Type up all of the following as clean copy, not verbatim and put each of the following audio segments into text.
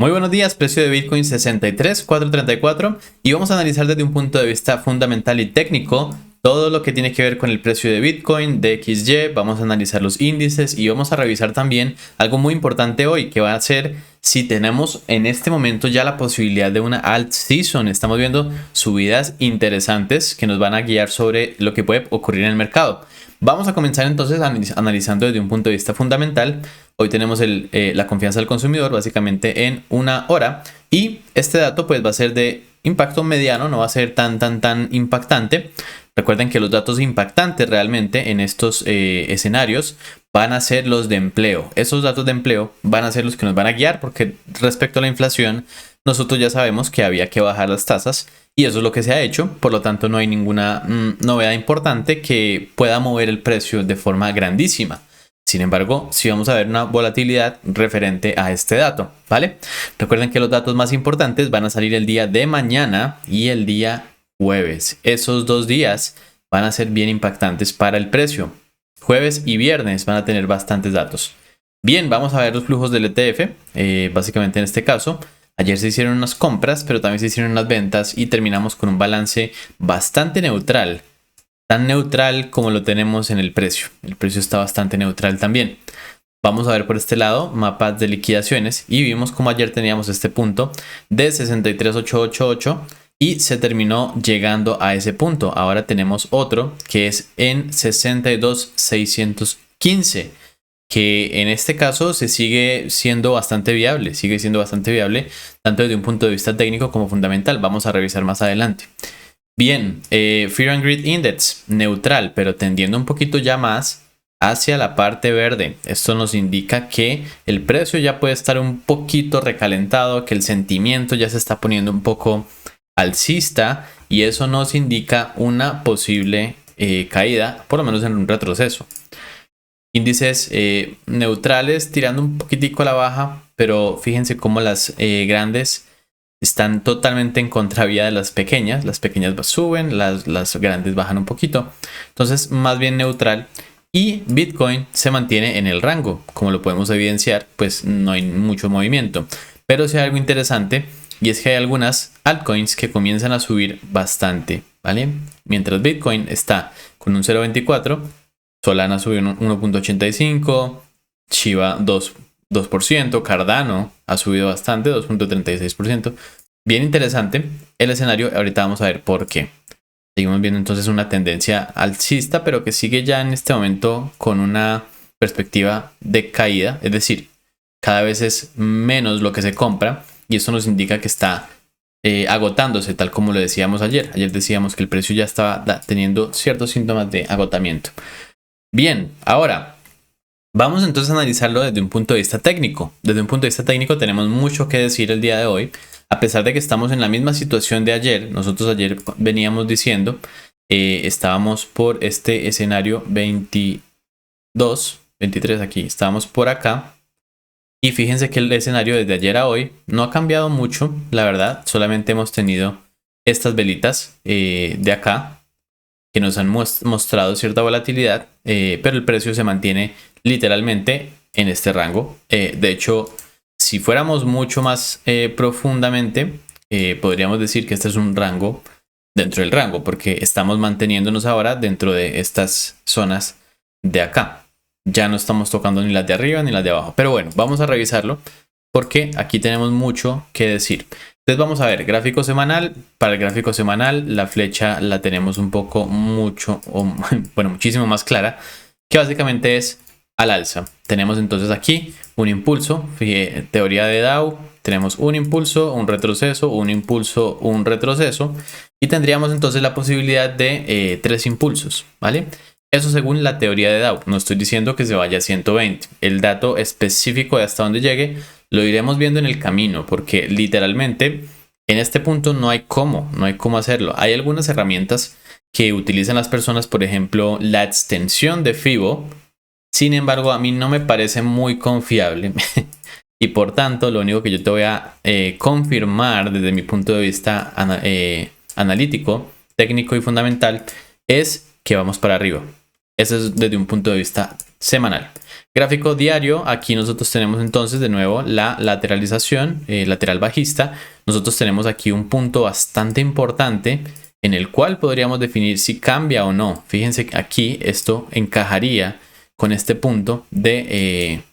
Muy buenos días, precio de Bitcoin 63,434 y vamos a analizar desde un punto de vista fundamental y técnico todo lo que tiene que ver con el precio de Bitcoin, de XY, vamos a analizar los índices y vamos a revisar también algo muy importante hoy que va a ser si tenemos en este momento ya la posibilidad de una alt season. Estamos viendo subidas interesantes que nos van a guiar sobre lo que puede ocurrir en el mercado. Vamos a comenzar entonces analizando desde un punto de vista fundamental. Hoy tenemos la confianza del consumidor básicamente en una hora y este dato pues va a ser de impacto mediano, no va a ser tan impactante. Recuerden que los datos impactantes realmente en estos escenarios van a ser los de empleo. Esos datos de empleo van a ser los que nos van a guiar porque respecto a la inflación nosotros ya sabemos que había que bajar las tasas y eso es lo que se ha hecho. Por lo tanto no hay ninguna novedad importante que pueda mover el precio de forma grandísima. Sin embargo, sí vamos a ver una volatilidad referente a este dato, ¿vale? Recuerden que los datos más importantes van a salir el día de mañana y el día jueves. Esos dos días van a ser bien impactantes para el precio. Jueves y viernes van a tener bastantes datos. Bien, vamos a ver los flujos del ETF. Básicamente en este caso, ayer se hicieron unas compras, pero también se hicieron unas ventas y terminamos con un balance bastante neutral. Tan neutral como lo tenemos en el precio. El precio está bastante neutral también. Vamos a ver por este lado mapas de liquidaciones y vimos como ayer teníamos este punto de 63,888 y se terminó llegando a ese punto. Ahora tenemos otro que es en 62,615, que en este caso se sigue siendo bastante viable, tanto desde un punto de vista técnico como fundamental. Vamos a revisar más adelante. Bien, Fear and Greed Index, neutral, pero tendiendo un poquito ya más hacia la parte verde. Esto nos indica que el precio ya puede estar un poquito recalentado, que el sentimiento ya se está poniendo un poco alcista y eso nos indica una posible caída, por lo menos en un retroceso. Índices neutrales tirando un poquitico a la baja, pero fíjense cómo las grandes están totalmente en contravía de las pequeñas suben, las grandes bajan un poquito, entonces más bien neutral. Y Bitcoin se mantiene en el rango, como lo podemos evidenciar, pues no hay mucho movimiento, pero sí hay algo interesante y es que hay algunas altcoins que comienzan a subir bastante, ¿vale? Mientras Bitcoin está con un 0.24, Solana subió un 1.85, Shiba 2%, Cardano ha subido bastante, 2.36%. Bien interesante el escenario, ahorita vamos a ver por qué. Seguimos viendo entonces una tendencia alcista, pero que sigue ya en este momento con una perspectiva de caída, es decir, cada vez es menos lo que se compra y eso nos indica que está agotándose, tal como lo decíamos ayer. Ayer decíamos que el precio ya estaba teniendo ciertos síntomas de agotamiento. Bien, ahora vamos entonces a analizarlo desde un punto de vista técnico. Desde un punto de vista técnico tenemos mucho que decir el día de hoy. A pesar de que estamos en la misma situación de ayer, nosotros ayer veníamos diciendo, estábamos por este escenario 22, 23 aquí, estábamos por acá. Y fíjense que el escenario desde ayer a hoy no ha cambiado mucho, la verdad. Solamente hemos tenido estas velitas de acá que nos han mostrado cierta volatilidad, pero el precio se mantiene literalmente en este rango. De hecho, si fuéramos mucho más profundamente, podríamos decir que este es un rango dentro del rango, porque estamos manteniéndonos ahora dentro de estas zonas de acá. Ya no estamos tocando ni las de arriba ni las de abajo. Pero bueno, vamos a revisarlo porque aquí tenemos mucho que decir. Entonces vamos a ver gráfico semanal. Para el gráfico semanal la flecha la tenemos un poco muchísimo más clara, que básicamente es al alza. Tenemos entonces aquí un impulso, teoría de Dow, tenemos un impulso, un retroceso, un impulso, un retroceso y tendríamos entonces la posibilidad de 3 impulsos, ¿vale? Eso según la teoría de Dow. No estoy diciendo que se vaya a 120. El dato específico de hasta dónde llegue lo iremos viendo en el camino, porque literalmente en este punto no hay cómo hacerlo. Hay algunas herramientas que utilizan las personas, por ejemplo, la extensión de Fibo. Sin embargo, a mí no me parece muy confiable y por tanto lo único que yo te voy a confirmar desde mi punto de vista analítico, técnico y fundamental es que vamos para arriba. Eso es desde un punto de vista semanal. Gráfico diario, aquí nosotros tenemos entonces de nuevo la lateralización, lateral bajista. Nosotros tenemos aquí un punto bastante importante en el cual podríamos definir si cambia o no. Fíjense que aquí esto encajaría con este punto de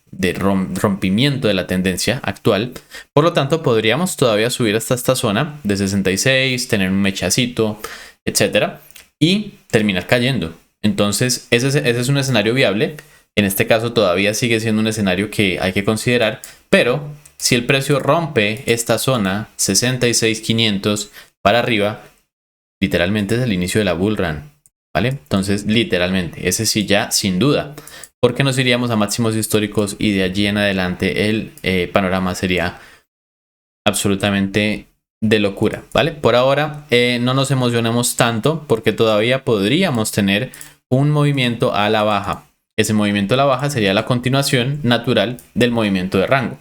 rompimiento de la tendencia actual. Por lo tanto, podríamos todavía subir hasta esta zona de 66, tener un mechacito, etcétera, y terminar cayendo. Entonces, ese es un escenario viable. En este caso todavía sigue siendo un escenario que hay que considerar, pero si el precio rompe esta zona 66.500 para arriba, literalmente es el inicio de la bull run, ¿vale? Entonces, literalmente, ese sí ya sin duda, porque nos iríamos a máximos históricos y de allí en adelante el panorama sería absolutamente de locura, ¿vale? Por ahora no nos emocionemos tanto porque todavía podríamos tener un movimiento a la baja. Ese movimiento a la baja sería la continuación natural del movimiento de rango.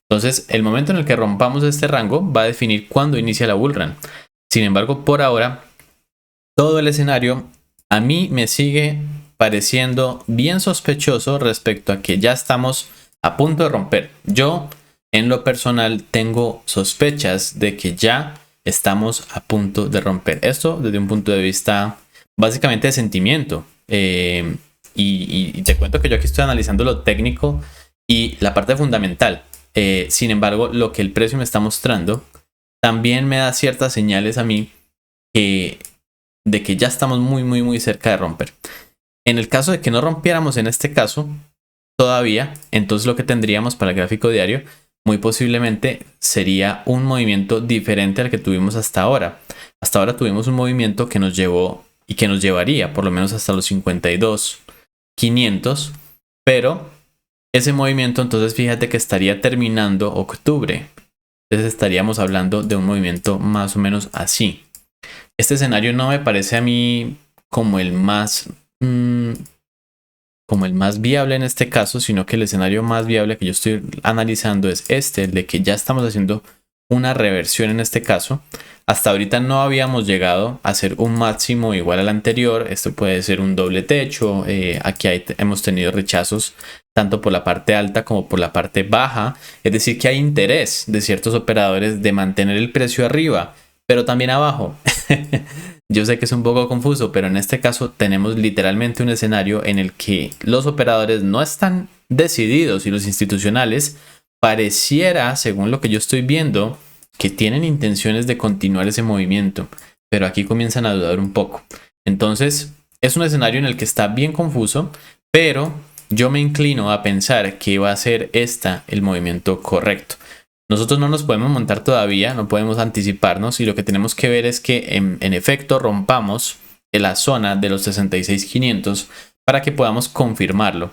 Entonces, el momento en el que rompamos este rango va a definir cuándo inicia la bull run. Sin embargo, por ahora, todo el escenario a mí me sigue pareciendo bien sospechoso respecto a que ya estamos a punto de romper. Yo, en lo personal, tengo sospechas de que ya estamos a punto de romper. Esto desde un punto de vista básicamente de sentimiento. Y te cuento que yo aquí estoy analizando lo técnico y la parte fundamental. Sin embargo, lo que el precio me está mostrando también me da ciertas señales a mí de que ya estamos muy cerca de romper. En el caso de que no rompiéramos en este caso todavía, entonces lo que tendríamos para el gráfico diario muy posiblemente sería un movimiento diferente al que tuvimos hasta ahora. Hasta ahora tuvimos un movimiento que nos llevó y que nos llevaría por lo menos hasta los 52.500, pero ese movimiento entonces fíjate que estaría terminando octubre. Entonces estaríamos hablando de un movimiento más o menos así. Este escenario no me parece a mí como el más viable en este caso, sino que el escenario más viable que yo estoy analizando es este, el de que ya estamos haciendo una reversión en este caso. Hasta ahorita no habíamos llegado a hacer un máximo igual al anterior. Esto puede ser un doble techo. Aquí hemos tenido rechazos tanto por la parte alta como por la parte baja. Es decir, que hay interés de ciertos operadores de mantener el precio arriba, pero también abajo. Yo sé que es un poco confuso, pero en este caso tenemos literalmente un escenario en el que los operadores no están decididos y los institucionales pareciera, según lo que yo estoy viendo, que tienen intenciones de continuar ese movimiento, pero aquí comienzan a dudar un poco. Entonces, es un escenario en el que está bien confuso, pero yo me inclino a pensar que va a ser el movimiento correcto. Nosotros no nos podemos montar todavía, no podemos anticiparnos y lo que tenemos que ver es que en efecto rompamos en la zona de los 66.500 para que podamos confirmarlo,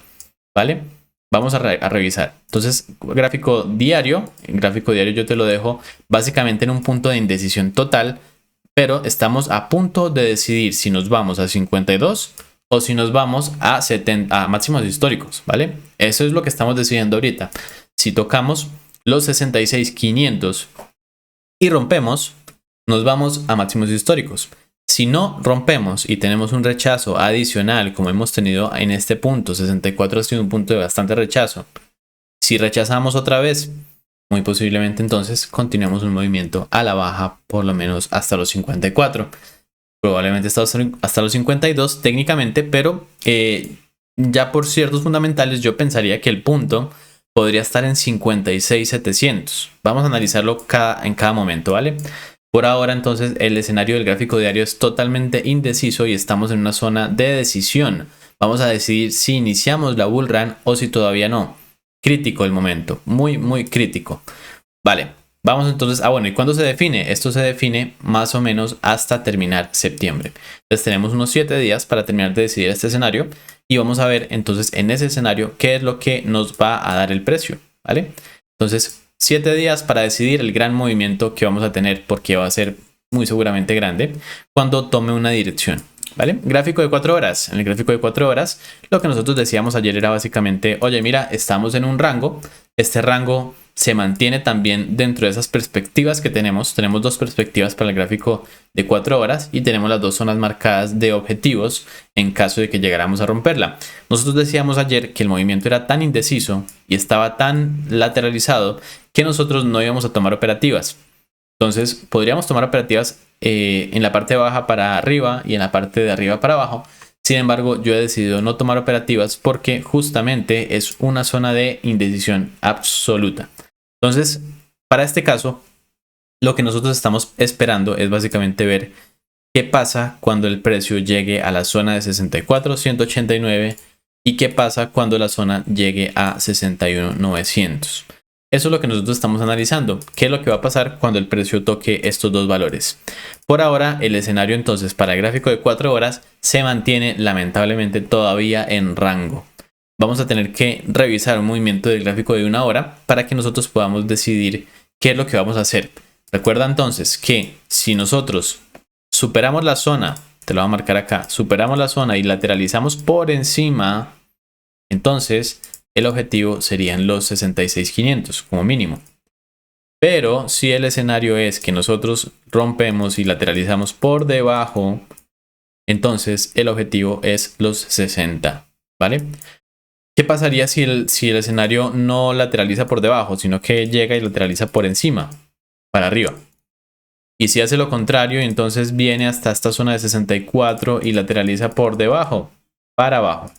¿vale? Vamos a revisar. Entonces, gráfico diario. En gráfico diario yo te lo dejo básicamente en un punto de indecisión total, pero estamos a punto de decidir si nos vamos a 52 o si nos vamos a máximos históricos, ¿vale? Eso es lo que estamos decidiendo ahorita. Si tocamos los 66.500 y rompemos, nos vamos a máximos históricos. Si no rompemos y tenemos un rechazo adicional, como hemos tenido en este punto, 64 ha sido un punto de bastante rechazo. Si rechazamos otra vez, muy posiblemente entonces continuemos un movimiento a la baja, por lo menos hasta los 54. Probablemente hasta los 52 técnicamente, pero ya por ciertos fundamentales yo pensaría que el punto podría estar en 56.700. Vamos a analizarlo en cada momento, ¿vale? Por ahora entonces el escenario del gráfico diario es totalmente indeciso y estamos en una zona de decisión. Vamos a decidir si iniciamos la bull run o si todavía no. Crítico el momento, muy crítico. Vale, vamos entonces, bueno, ¿y cuándo se define? Esto se define más o menos hasta terminar septiembre. Entonces tenemos unos 7 días para terminar de decidir este escenario y vamos a ver entonces en ese escenario qué es lo que nos va a dar el precio, ¿vale? Entonces 7 días para decidir el gran movimiento que vamos a tener, porque va a ser muy seguramente grande cuando tome una dirección, ¿vale? Gráfico de 4 horas. En el gráfico de 4 horas, lo que nosotros decíamos ayer era básicamente, oye, mira, estamos en un rango. Este rango se mantiene también dentro de esas perspectivas que tenemos. Tenemos dos perspectivas para el gráfico de 4 horas y tenemos las dos zonas marcadas de objetivos en caso de que llegáramos a romperla. Nosotros decíamos ayer que el movimiento era tan indeciso y estaba tan lateralizado que nosotros no íbamos a tomar operativas. Entonces podríamos tomar operativas en la parte baja para arriba y en la parte de arriba para abajo. Sin embargo, yo he decidido no tomar operativas porque justamente es una zona de indecisión absoluta. Entonces, para este caso, lo que nosotros estamos esperando es básicamente ver qué pasa cuando el precio llegue a la zona de 64.189 y qué pasa cuando la zona llegue a 61.900. Eso es lo que nosotros estamos analizando. ¿Qué es lo que va a pasar cuando el precio toque estos dos valores? Por ahora, el escenario entonces para el gráfico de 4 horas se mantiene lamentablemente todavía en rango. Vamos a tener que revisar un movimiento del gráfico de 1 hora para que nosotros podamos decidir qué es lo que vamos a hacer. Recuerda entonces que si nosotros superamos la zona, te lo voy a marcar acá, superamos la zona y lateralizamos por encima, entonces el objetivo serían los 66.500 como mínimo. Pero si el escenario es que nosotros rompemos y lateralizamos por debajo, entonces el objetivo es los 60, ¿vale? ¿Qué pasaría si el escenario no lateraliza por debajo, sino que llega y lateraliza por encima, para arriba? Y si hace lo contrario, entonces viene hasta esta zona de 64 y lateraliza por debajo, para abajo.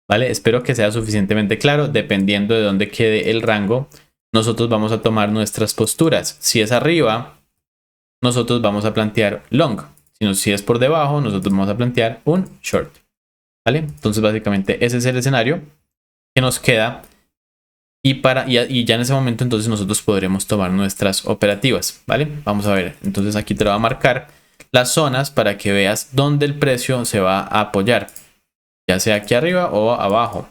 ¿Vale? Espero que sea suficientemente claro. Dependiendo de dónde quede el rango, nosotros vamos a tomar nuestras posturas. Si es arriba, nosotros vamos a plantear long. Si es por debajo, nosotros vamos a plantear un short. ¿Vale? Entonces básicamente ese es el escenario que nos queda. Y ya en ese momento entonces nosotros podremos tomar nuestras operativas. ¿Vale? Vamos a ver. Entonces aquí te lo voy a marcar las zonas para que veas dónde el precio se va a apoyar, ya sea aquí arriba o abajo.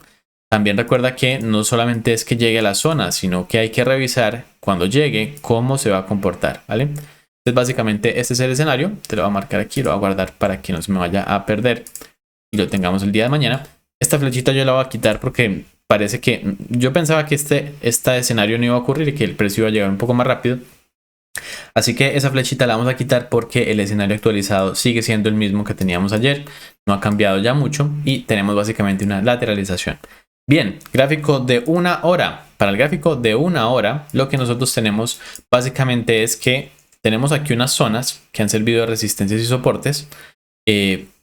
También recuerda que no solamente es que llegue a la zona, sino que hay que revisar cuando llegue cómo se va a comportar, ¿vale? Entonces básicamente este es el escenario. Te lo voy a marcar aquí, lo voy a guardar para que no se me vaya a perder y lo tengamos el día de mañana. Esta flechita yo la voy a quitar porque parece que yo pensaba que este escenario no iba a ocurrir y que el precio iba a llegar un poco más rápido. Así que esa flechita la vamos a quitar porque el escenario actualizado sigue siendo el mismo que teníamos ayer. No ha cambiado ya mucho y tenemos básicamente una lateralización. Bien, gráfico de 1 hora. Para el gráfico de 1 hora, lo que nosotros tenemos básicamente es que tenemos aquí unas zonas que han servido de resistencias y soportes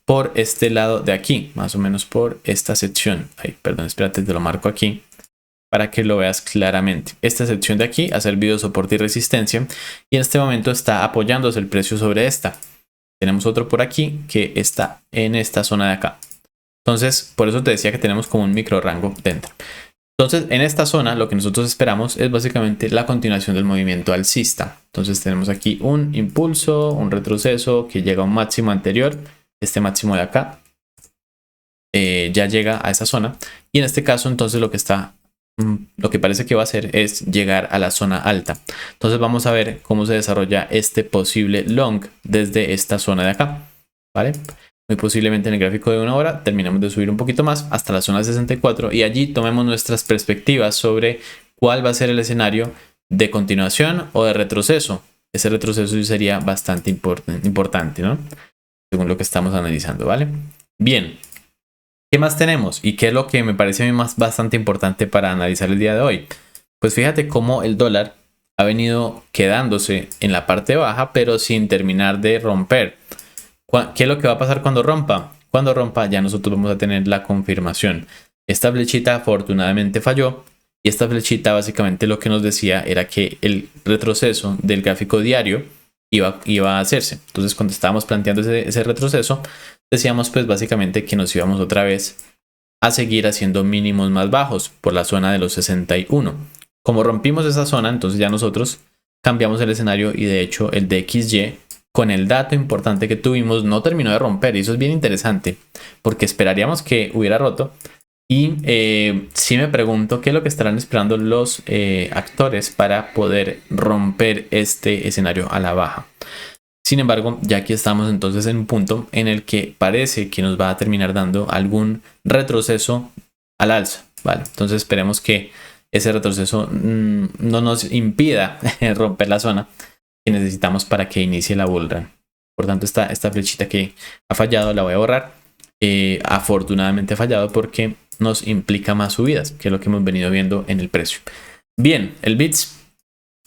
por este lado de aquí, más o menos por esta sección. Ay, perdón, espérate, te lo marco aquí para que lo veas claramente. Esta sección de aquí ha servido de soporte y resistencia y en este momento está apoyándose el precio sobre esta. Tenemos otro por aquí que está en esta zona de acá. Entonces, por eso te decía que tenemos como un micro rango dentro. Entonces, en esta zona lo que nosotros esperamos es básicamente la continuación del movimiento alcista. Entonces tenemos aquí un impulso, un retroceso que llega a un máximo anterior. Este máximo de acá ya llega a esa zona. Y en este caso, entonces lo que parece que va a hacer es llegar a la zona alta. Entonces vamos a ver cómo se desarrolla este posible long desde esta zona de acá, ¿vale? Muy posiblemente en el gráfico de 1 hora terminamos de subir un poquito más hasta la zona 64 y allí tomemos nuestras perspectivas sobre cuál va a ser el escenario de continuación o de retroceso. Ese retroceso sería bastante importante, ¿no? Según lo que estamos analizando, ¿vale? Bien. ¿Qué más tenemos? ¿Y qué es lo que me parece a mí bastante importante para analizar el día de hoy? Pues fíjate cómo el dólar ha venido quedándose en la parte baja, pero sin terminar de romper. ¿Qué es lo que va a pasar cuando rompa? Cuando rompa ya nosotros vamos a tener la confirmación. Esta flechita afortunadamente falló y esta flechita básicamente lo que nos decía era que el retroceso del gráfico diario iba a hacerse. Entonces cuando estábamos planteando ese retroceso, decíamos pues básicamente que nos íbamos otra vez a seguir haciendo mínimos más bajos por la zona de los 61. Como rompimos esa zona, entonces ya nosotros cambiamos el escenario y de hecho el DXY con el dato importante que tuvimos no terminó de romper y eso es bien interesante porque esperaríamos que hubiera roto y sí me pregunto qué es lo que estarán esperando los actores para poder romper este escenario a la baja. Sin embargo, ya aquí estamos entonces en un punto en el que parece que nos va a terminar dando algún retroceso al alza, ¿vale? Entonces esperemos que ese retroceso no nos impida romper la zona que necesitamos para que inicie la bull run. Por tanto, esta flechita que ha fallado la voy a borrar. Afortunadamente ha fallado porque nos implica más subidas, que es lo que hemos venido viendo en el precio. Bien, el VIX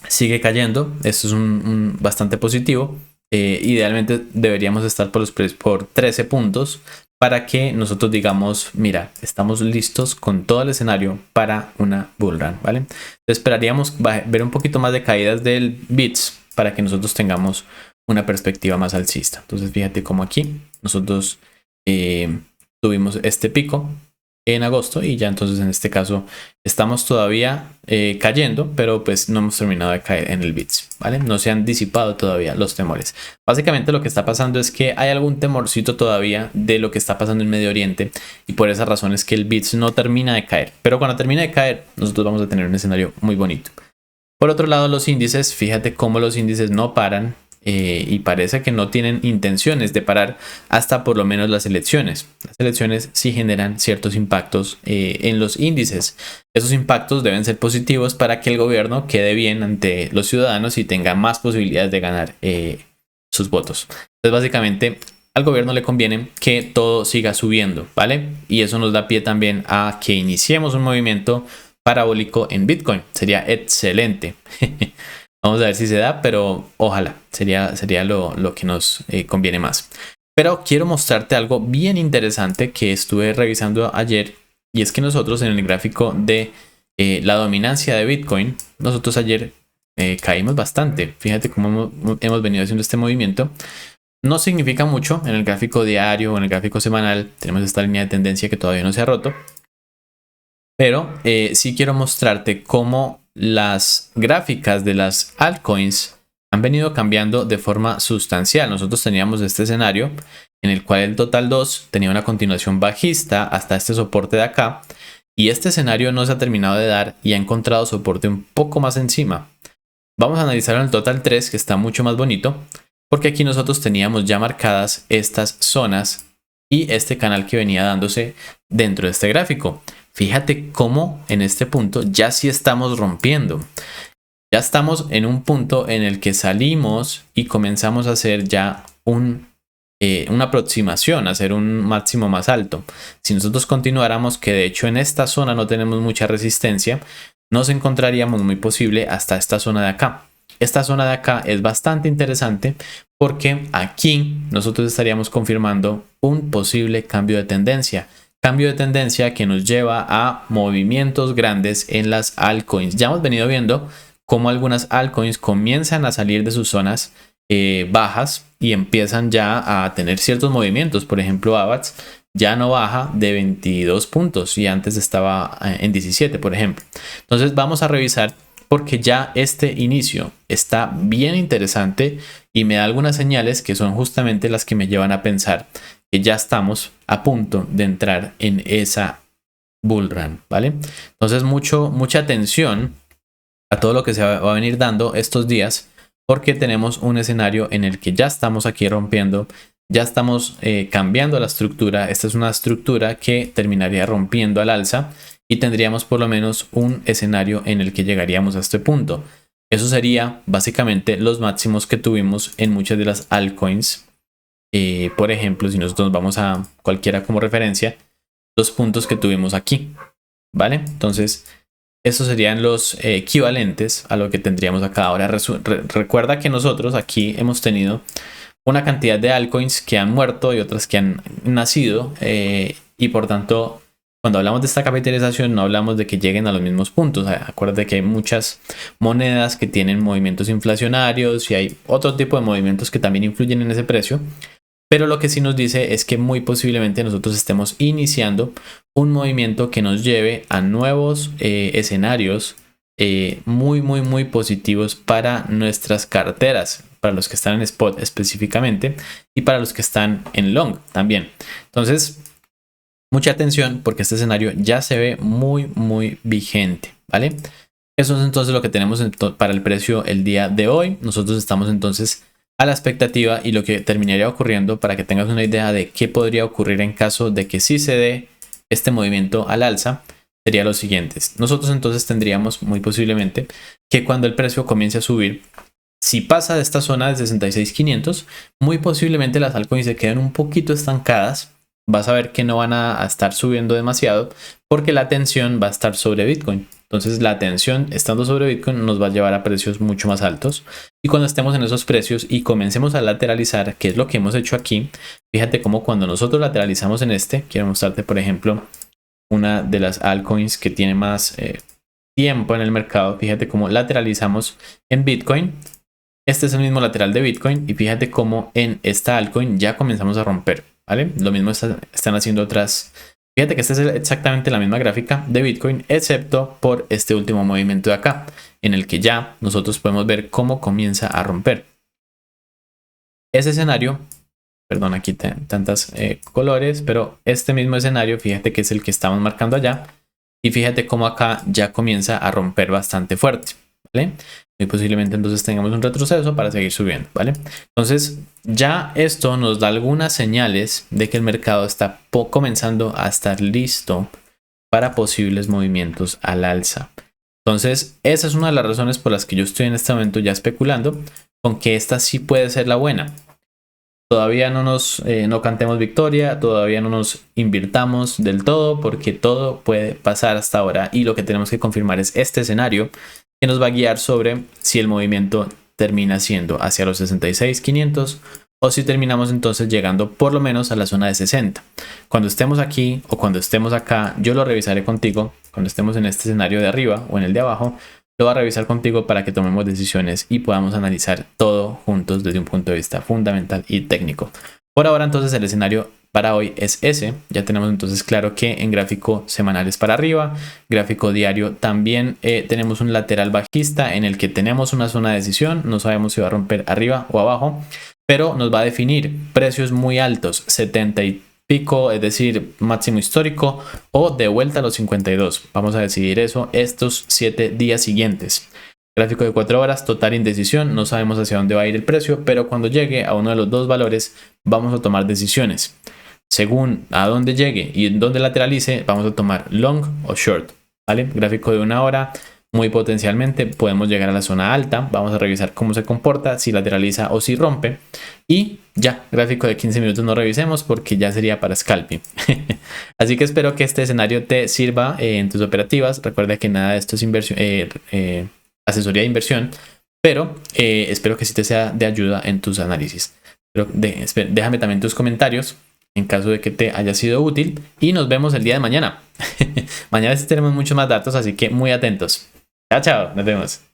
sigue cayendo. Esto es un bastante positivo. Idealmente deberíamos estar por 13 puntos para que nosotros digamos, mira, estamos listos con todo el escenario para una bull run, ¿vale? Esperaríamos ver un poquito más de caídas del VIX para que nosotros tengamos una perspectiva más alcista. Entonces fíjate como aquí nosotros tuvimos este pico en agosto y ya entonces en este caso estamos todavía cayendo, pero pues no hemos terminado de caer en el VIX, ¿vale? No se han disipado todavía los temores. Básicamente lo que está pasando es que hay algún temorcito todavía de lo que está pasando en Medio Oriente y por esa razón es que el VIX no termina de caer, pero cuando termine de caer nosotros vamos a tener un escenario muy bonito. Por otro lado, los índices, fíjate cómo los índices no paran. Y parece que no tienen intenciones de parar hasta por lo menos las elecciones. Las elecciones sí generan ciertos impactos en los índices. Esos impactos deben ser positivos para que el gobierno quede bien ante los ciudadanos y tenga más posibilidades de ganar sus votos. Entonces básicamente al gobierno le conviene que todo siga subiendo, ¿vale? Y eso nos da pie también a que iniciemos un movimiento parabólico en Bitcoin. Sería excelente. Vamos a ver si se da, pero ojalá, sería lo que nos conviene más. Pero quiero mostrarte algo bien interesante que estuve revisando ayer, y es que nosotros en el gráfico de la dominancia de Bitcoin, nosotros ayer caímos bastante. Fíjate cómo hemos venido haciendo este movimiento. No significa mucho en el gráfico diario o en el gráfico semanal. Tenemos esta línea de tendencia que todavía no se ha roto. Pero sí quiero mostrarte cómo las gráficas de las altcoins han venido cambiando de forma sustancial. Nosotros teníamos este escenario en el cual el total 2 tenía una continuación bajista hasta este soporte de acá. Y este escenario no se ha terminado de dar y ha encontrado soporte un poco más encima. Vamos a analizar el total 3, que está mucho más bonito, porque aquí nosotros teníamos ya marcadas estas zonas y este canal que venía dándose dentro de este gráfico. Fíjate cómo en este punto ya sí estamos rompiendo. Ya estamos en un punto en el que salimos y comenzamos a hacer ya una aproximación, a hacer un máximo más alto. Si nosotros continuáramos, que de hecho en esta zona no tenemos mucha resistencia, nos encontraríamos muy posible hasta esta zona de acá. Esta zona de acá es bastante interesante porque aquí nosotros estaríamos confirmando un posible cambio de tendencia. Cambio de tendencia que nos lleva a movimientos grandes en las altcoins. Ya hemos venido viendo cómo algunas altcoins comienzan a salir de sus zonas bajas y empiezan ya a tener ciertos movimientos. Por ejemplo, AVAX ya no baja de 22 puntos y antes estaba en 17, por ejemplo. Entonces vamos a revisar porque ya este inicio está bien interesante y me da algunas señales que son justamente las que me llevan a pensar que ya estamos a punto de entrar en esa bull run, ¿vale? Entonces mucha atención a todo lo que se va a venir dando estos días, porque tenemos un escenario en el que ya estamos aquí rompiendo, ya estamos cambiando la estructura. Esta es una estructura que terminaría rompiendo al alza y tendríamos por lo menos un escenario en el que llegaríamos a este punto. Eso sería básicamente los máximos que tuvimos en muchas de las altcoins. Por ejemplo, si nosotros vamos a cualquiera como referencia, los puntos que tuvimos aquí, ¿vale? Entonces, esos serían los equivalentes a lo que tendríamos acá. Ahora, recuerda que nosotros aquí hemos tenido una cantidad de altcoins que han muerto y otras que han nacido, y por tanto, cuando hablamos de esta capitalización no hablamos de que lleguen a los mismos puntos. Acuérdate que hay muchas monedas que tienen movimientos inflacionarios y hay otro tipo de movimientos que también influyen en ese precio. Pero lo que sí nos dice es que muy posiblemente nosotros estemos iniciando un movimiento que nos lleve a nuevos escenarios muy positivos para nuestras carteras, para los que están en spot específicamente y para los que están en long también. Entonces, mucha atención porque este escenario ya se ve muy vigente, ¿vale? Eso es entonces lo que tenemos para el precio el día de hoy. Nosotros estamos entonces a la expectativa y lo que terminaría ocurriendo, para que tengas una idea de qué podría ocurrir en caso de que sí se dé este movimiento al alza, sería lo siguiente. Nosotros entonces tendríamos muy posiblemente que cuando el precio comience a subir, si pasa de esta zona de 66.500, muy posiblemente las altcoins se queden un poquito estancadas. Vas a ver que no van a estar subiendo demasiado porque la atención va a estar sobre Bitcoin. Entonces la atención estando sobre Bitcoin nos va a llevar a precios mucho más altos. Y cuando estemos en esos precios y comencemos a lateralizar, que es lo que hemos hecho aquí, fíjate cómo cuando nosotros lateralizamos en quiero mostrarte por ejemplo una de las altcoins que tiene más tiempo en el mercado. Fíjate cómo lateralizamos en Bitcoin. Este es el mismo lateral de Bitcoin y fíjate cómo en esta altcoin ya comenzamos a romper, ¿vale? Lo mismo están haciendo otras. Fíjate que esta es exactamente la misma gráfica de Bitcoin, excepto por este último movimiento de acá, en el que ya nosotros podemos ver cómo comienza a romper. Ese escenario, perdón, aquí tantos colores, pero este mismo escenario, fíjate que es el que estamos marcando allá. Y fíjate cómo acá ya comienza a romper bastante fuerte, ¿vale? Y posiblemente entonces tengamos un retroceso para seguir subiendo, ¿vale? Entonces ya esto nos da algunas señales de que el mercado está comenzando a estar listo para posibles movimientos al alza. Entonces esa es una de las razones por las que yo estoy en este momento ya especulando con que esta sí puede ser la buena. Todavía no cantemos victoria, todavía no nos invirtamos del todo porque todo puede pasar hasta ahora y lo que tenemos que confirmar es este escenario que nos va a guiar sobre si el movimiento termina siendo hacia los 66.500 o si terminamos entonces llegando por lo menos a la zona de 60. Cuando estemos aquí o cuando estemos acá, yo lo revisaré contigo. Cuando estemos en este escenario de arriba o en el de abajo, lo voy a revisar contigo para que tomemos decisiones y podamos analizar todo juntos desde un punto de vista fundamental y técnico. Por ahora entonces el escenario para hoy es ese. Ya tenemos entonces claro que en gráfico semanal es para arriba, gráfico diario también tenemos un lateral bajista en el que tenemos una zona de decisión, no sabemos si va a romper arriba o abajo, pero nos va a definir precios muy altos, 70 y pico, es decir, máximo histórico, o de vuelta a los 52. Vamos a decidir eso estos 7 días siguientes. Gráfico de 4 horas, total indecisión, no sabemos hacia dónde va a ir el precio, pero cuando llegue a uno de los dos valores vamos a tomar decisiones. Según a dónde llegue y en dónde lateralice, vamos a tomar long o short, ¿vale? Gráfico de 1 hora, muy potencialmente podemos llegar a la zona alta. Vamos a revisar cómo se comporta, si lateraliza o si rompe. Y ya, gráfico de 15 minutos no revisemos porque ya sería para scalping. Así que espero que este escenario te sirva en tus operativas. Recuerda que nada de esto es asesoría de inversión, pero espero que sí te sea de ayuda en tus análisis. Pero déjame también tus comentarios en caso de que te haya sido útil y nos vemos el día de mañana. Mañana sí tenemos muchos más datos, así que muy atentos. Chao, chao, nos vemos.